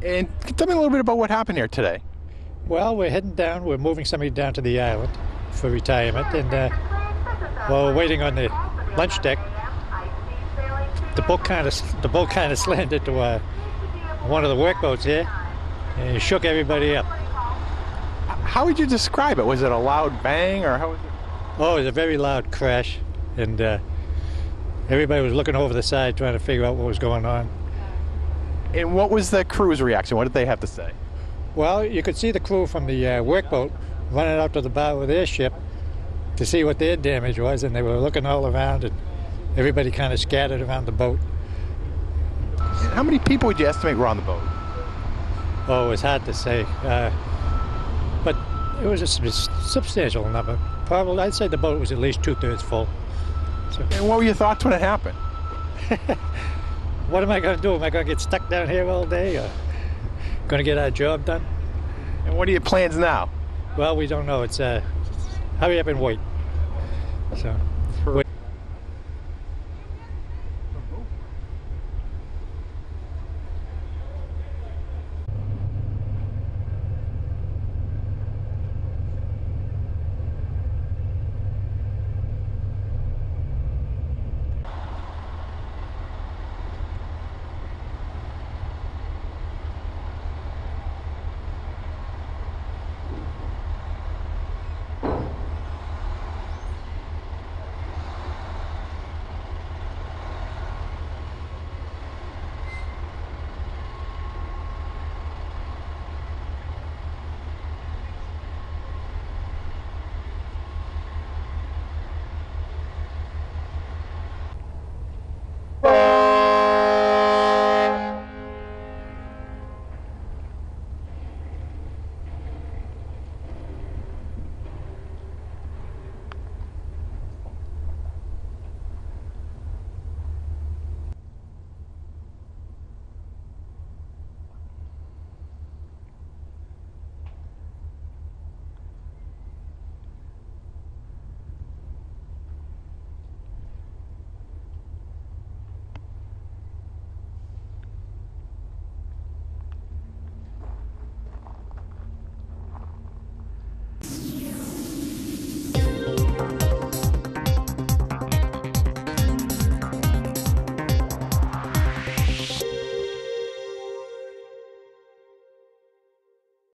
And tell me a little bit about what happened here today. Well, we're heading down. We're moving somebody down to the island for retirement, and while we're waiting on the lunch deck, the boat kind of slammed into one of the workboats here, and it shook everybody up. How would you describe it? Was it a loud bang, or how was it? Oh, it was a very loud crash, and everybody was looking over the side trying to figure out what was going on. And what was the crew's reaction? What did they have to say? Well, you could see the crew from the workboat running out to the bow of their ship to see what their damage was, and they were looking all around, and everybody kind of scattered around the boat. And how many people would you estimate were on the boat? Oh, it was hard to say, but it was a substantial number. Probably, I'd say the boat was at least 2/3 full. So. And what were your thoughts when it happened? What am I going to do? Am I going to get stuck down here all day, or going to get our job done? And what are your plans now? Well, we don't know. It's hurry up and wait. So.